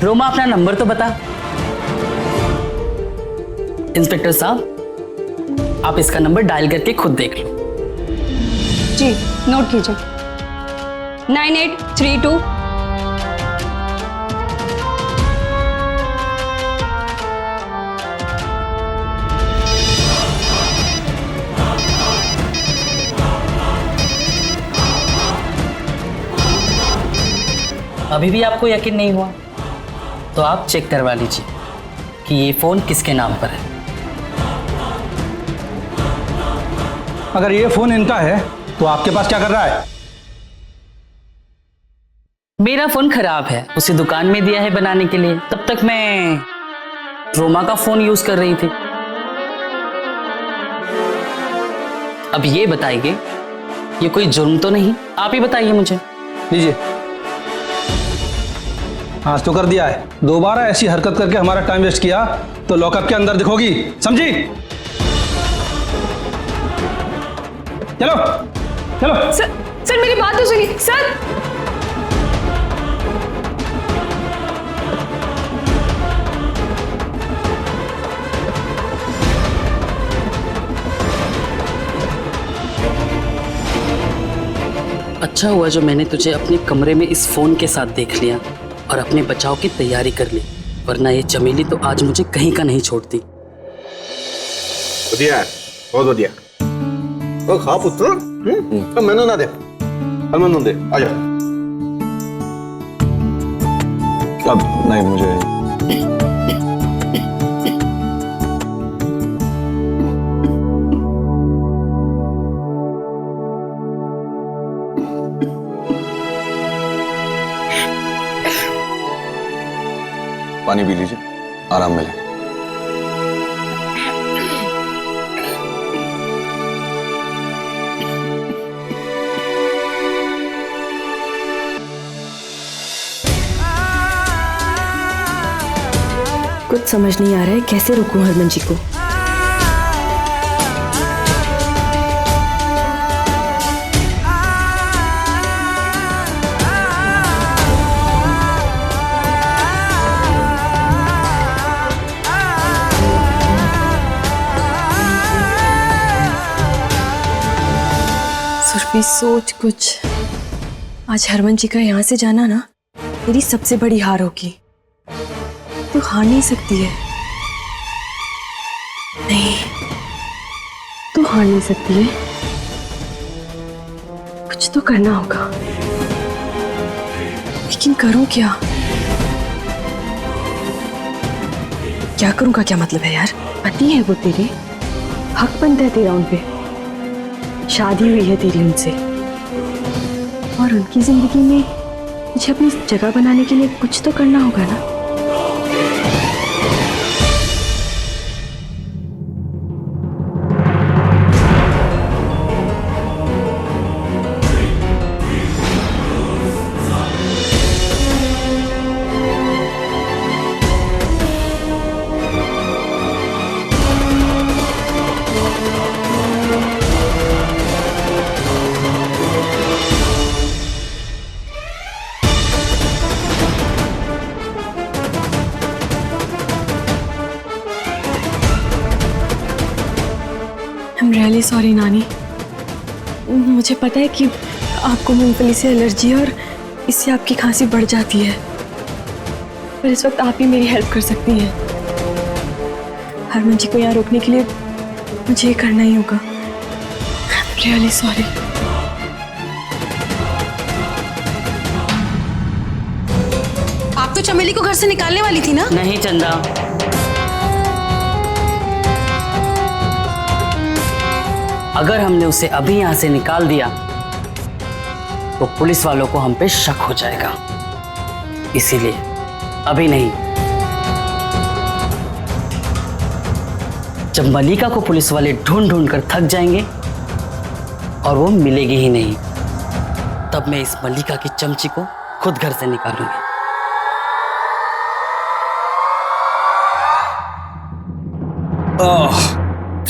रोमा अपना नंबर तो बता। इंस्पेक्टर साहब, आप इसका नंबर डायल करके खुद देख लो। जी नोट कीजिए, 9832। अभी भी आपको यकीन नहीं हुआ तो आप चेक करवा लीजिए कि ये फोन किसके नाम पर है। अगर ये फोन इनका है तो आपके पास क्या कर रहा है? मेरा फोन खराब है, उसे दुकान में दिया है बनाने के लिए। तब तक मैं रोमा का फोन यूज कर रही थी। अब ये बताइए, ये कोई जुर्म तो नहीं? आप ही बताइए मुझे। लीजिए, आज तो कर दिया है। दोबारा ऐसी हरकत करके हमारा टाइम वेस्ट किया तो लॉकअप के अंदर दिखोगी, समझी? चलो चलो। सर मेरी बात तो सुनिए सर। अच्छा हुआ जो मैंने तुझे अपने कमरे में इस फोन के साथ देख लिया और अपने बचाव की तैयारी कर ली, वरना ये चमेली तो आज मुझे कहीं का नहीं छोड़ती। बढ़िया है, बहुत बढ़िया। तो खा पुत्र, मैंने ना दे, मैंने दे, आ जा। अब नहीं, मुझे पानी पी लीजिए, आराम मिले। कुछ समझ नहीं आ रहा है कैसे रोकूं हरमन जी को। सुरभि सोच कुछ, आज हरमन जी का यहाँ से जाना ना तेरी सबसे बड़ी हार होगी। तू हार नहीं सकती है। नहीं, तू हार नहीं सकती है। कुछ तो करना होगा, लेकिन करूं क्या? क्या करूं का क्या मतलब है यार? पति है वो तेरे, हक बनता है तेरा उन पे। शादी हुई है तेरी उनसे, और उनकी जिंदगी में मुझे अपनी जगह बनाने के लिए कुछ तो करना होगा ना। रियली सॉरी नानी, मुझे पता है कि आपको मूंगफली से एलर्जी है और इससे आपकी खांसी बढ़ जाती है, पर इस वक्त आप ही मेरी हेल्प कर सकती हैं। हरमन जी को यहाँ रोकने के लिए मुझे ये करना ही होगा। Really sorry. आप तो चमेली को घर से निकालने वाली थी ना? नहीं चंदा, अगर हमने उसे अभी यहां से निकाल दिया तो पुलिस वालों को हम पे शक हो जाएगा, इसीलिए अभी नहीं। जब मलिका को पुलिस वाले ढूंढ ढूंढ कर थक जाएंगे और वो मिलेगी ही नहीं, तब मैं इस मलिका की चमची को खुद घर से निकालूंगी।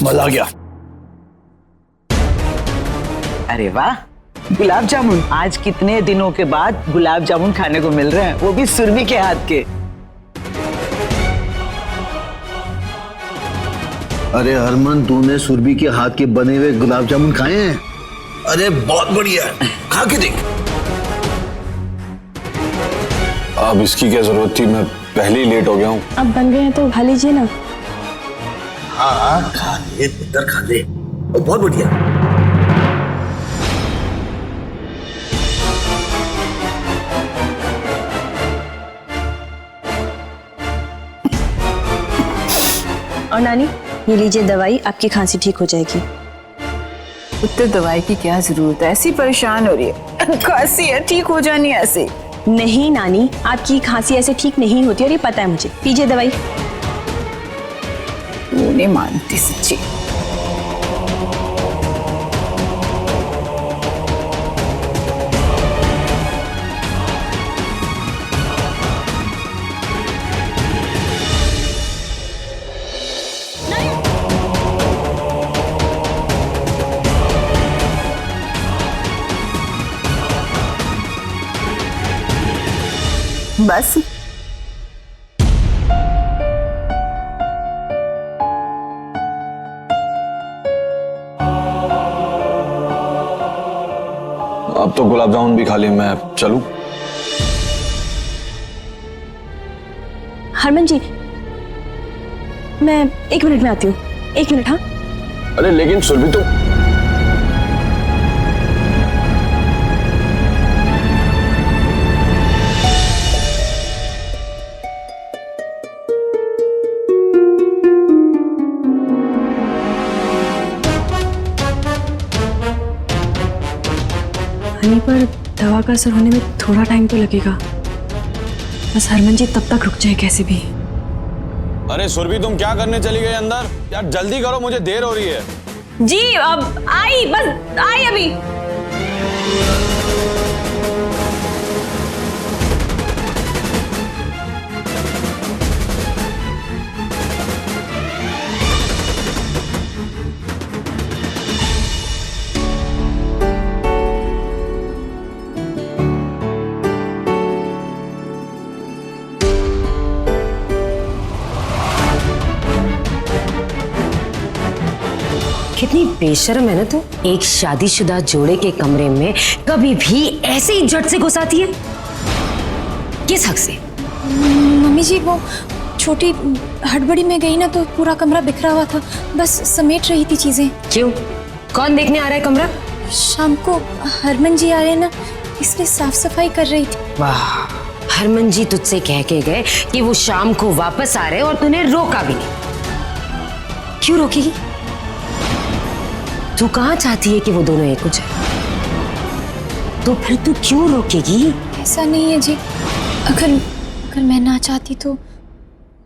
मजा आ गया। अरे वाह, गुलाब जामुन। आज कितने दिनों के बाद गुलाब जामुन खाने को मिल रहे हैं, वो भी सुरभि के हाथ के। अरे हरमन, तूने सुरभि के हाथ के बने हुए गुलाब जामुन खाए हैं? अरे बहुत बढ़िया है, खा के देख। अब इसकी क्या जरूरत थी, मैं पहले ही लेट हो गया हूँ। अब बन गए हैं तो खा लीजिए ना। हाँ खा ले पुत्र, खा ले, बहुत बढ़िया। और नानी, ये लीजिए दवाई, आपकी खांसी ठीक हो जाएगी। उत्तर दवाई की क्या जरूरत है, ऐसी परेशान हो रही है, खांसी है, ठीक हो जानी है ऐसे। नहीं नानी, आपकी खांसी ऐसे ठीक नहीं होती और ये पता है मुझे। पीजिए दवाई। वो नहीं मानती सच्ची। बस अब तो गुलाब जामुन भी खा ली, मैं चलूं? हरमन जी, मैं 1 मिनट में आती हूँ। 1 मिनट। हाँ अरे लेकिन सुरभि तो हनी पर दवा का असर होने में थोड़ा टाइम तो लगेगा। बस हरमन जी तब तक रुक जाए कैसे भी। अरे सुरभि, तुम क्या करने चली गई अंदर? यार जल्दी करो, मुझे देर हो रही है। जी अब आई, बस आई अभी। कितनी बेशर्म है ना तू। एक शादीशुदा जोड़े के कमरे में कभी भी ऐसे ही झट से घुस आती है। किस हक से? मम्मी जी वो छोटी हड़बड़ी में गई ना तो पूरा कमरा बिखरा हुआ था, बस समेट रही थी चीजें। क्यों? कौन देखने आ रहा है कमरा? शाम को हरमन जी आ रहे हैं ना, इसलिए साफ सफाई कर रही थी। वाह, हरमन जी तुझसे कह के गए कि वो शाम को वापस आ रहे और तूने रोका भी नहीं। क्यों रोकेगी? तू कहाँ चाहती है कि वो दोनों एक हो जाए? तो फिर तू क्यों रोकेगी? ऐसा नहीं है जी, अगर मैं ना चाहती तो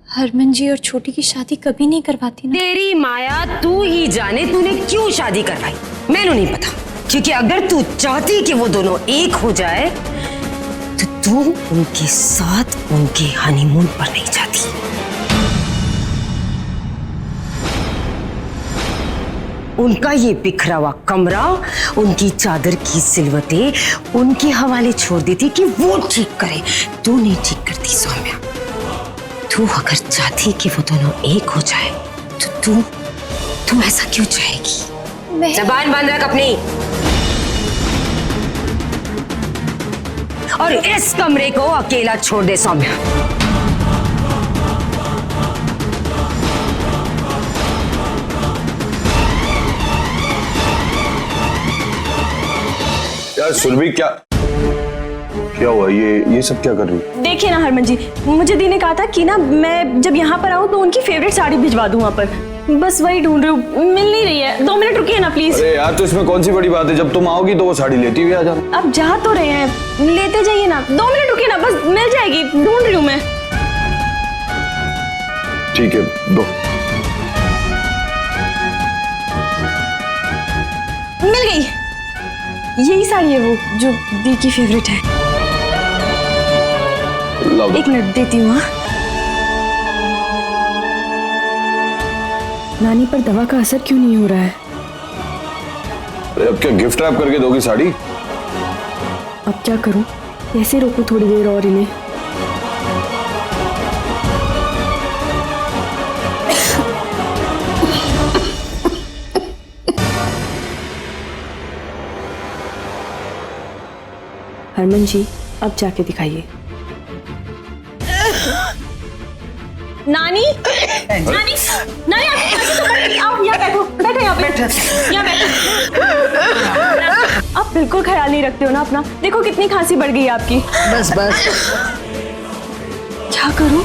हरमन जी और छोटी की शादी कभी नहीं करवाती ना। तेरी माया तू ही जाने तूने क्यों शादी करवाई, मैंने नहीं पता। क्योंकि अगर तू चाहती कि वो दोनों एक हो जाए तो तू उनके साथ उनके हनीमून पर नहीं जाती। उनका ये बिखरा हुआ कमरा, उनकी चादर की सिलवटें उनके हवाले छोड़ देती कि वो ठीक करे। तू नहीं ठीक करती सौम्या। तू अगर चाहती कि वो दोनों एक हो जाए तो तू ऐसा क्यों चाहेगी? जबान बांध रख अपनी। और इस कमरे को अकेला छोड़ दे सौम्या। यार सुरभि, क्या हुआ? ये सब क्या कर रही है? देखिए ना हरमन जी, मुझे दी ने कहा था कि ना मैं जब यहाँ पर आऊँ तो उनकी फेवरेट साड़ी भिजवा दूँ वहाँ पर। बस वही ढूंढ रही हूँ, मिल नहीं रही है। 2 मिनट रुकिए ना प्लीज। अरे यार, तो इसमें कौन सी बड़ी बात है? जब तुम आओगी तो वो साड़ी लेती हुई आ जाना। अब जा तो रहे हैं, लेते जाइए ना। 2 मिनट रुकिए ना, बस मिल जाएगी। ढूंढ रही हूँ मैं। ठीक है, दो। मिल गई। यही साड़ी है वो जो दी की फेवरेट है। लाओ दो। 1 मिनट देती हूँ। नानी पर दवा का असर क्यों नहीं हो रहा है? अरे अब क्या गिफ्ट रैप करके दोगी साड़ी? अब क्या करूं, कैसे रोकूं थोड़ी देर और इन्हें? हरमन जी, अब जाके दिखाइए। नानी, नानी, नानी, आप यहाँ बैठो, बैठो यहाँ पे, यहाँ बैठो। आप बिल्कुल ख्याल नहीं रखते हो ना अपना। देखो कितनी खांसी बढ़ गई है आपकी। बस बस। क्या करूं?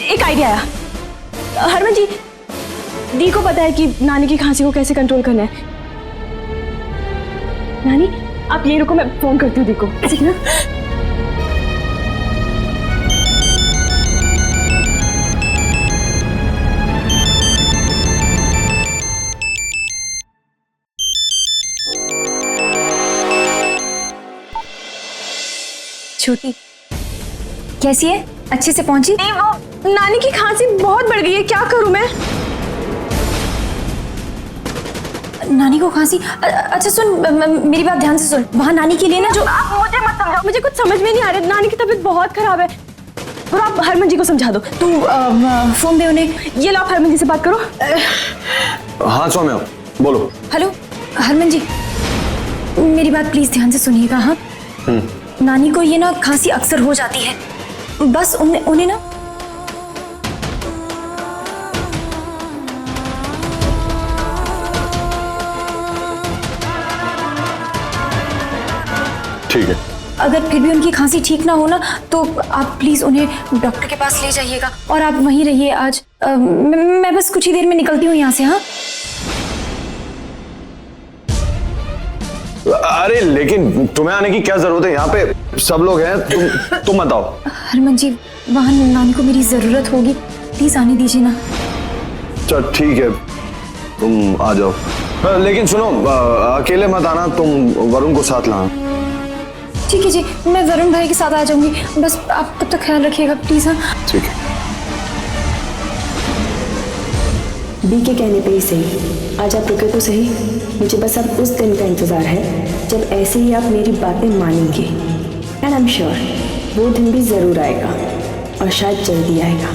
एक आइडिया आया। हरमन जी, दी को पता है कि नानी की खांसी को कैसे कंट्रोल करना है। नानी, आप ये रुको, मैं फोन करती हूँ दी को, ठीक है ना? छोटी कैसी है? अच्छे से पहुंची? नहीं, वो नानी की खांसी बहुत बढ़ गई है, क्या करूं मैं? नानी को खांसी? अच्छा सुन, मेरी बात ध्यान से सुन। वहाँ नानी के लिए ना जो आप मुझे मत समझाओ, मुझे कुछ समझ में नहीं आ रहा। नानी की तबीयत बहुत खराब है। और आप हरमन जी को समझा दो। तू फोन दे उन्हें। ये लो, आप हरमन जी से बात करो। हाँ सौम्या, बोलो। हेलो हरमन जी, मेरी बात प्लीज ध्यान से सुनिएगा। हाँ, नानी को ये ना खांसी अक्सर हो जाती है, बस उन्हें ना ठीक है। अगर फिर भी उनकी खांसी ठीक ना हो ना, तो आप प्लीज उन्हें डॉक्टर के पास ले जाइएगा और आप वहीं रहिए आज। मैं बस कुछ ही देर में निकलती हूँ यहाँ से। हाँ, अरे लेकिन तुम्हें आने की क्या जरूरत है? यहाँ पे सब लोग हैं, तुम मत आओ। हरमन जी, वहाँ नानी को मेरी जरूरत होगी, प्लीज आने दीजिए ना। चल ठीक है, तुम आ जाओ। लेकिन सुनो, अकेले मत आना, तुम वरुण को साथ लाना। ठीक है जी, मैं वरुण भाई के साथ आ जाऊंगी, बस आप तब तक ख्याल रखिएगा प्लीज। हाँ, ठीक है। दी के कहने पे ही सही, आज आप रुके तो सही। मुझे बस अब उस दिन का इंतजार है जब ऐसे ही आप मेरी बातें मानेंगे। एंड आई एम श्योर वो दिन भी जरूर आएगा, और शायद जल्दी आएगा।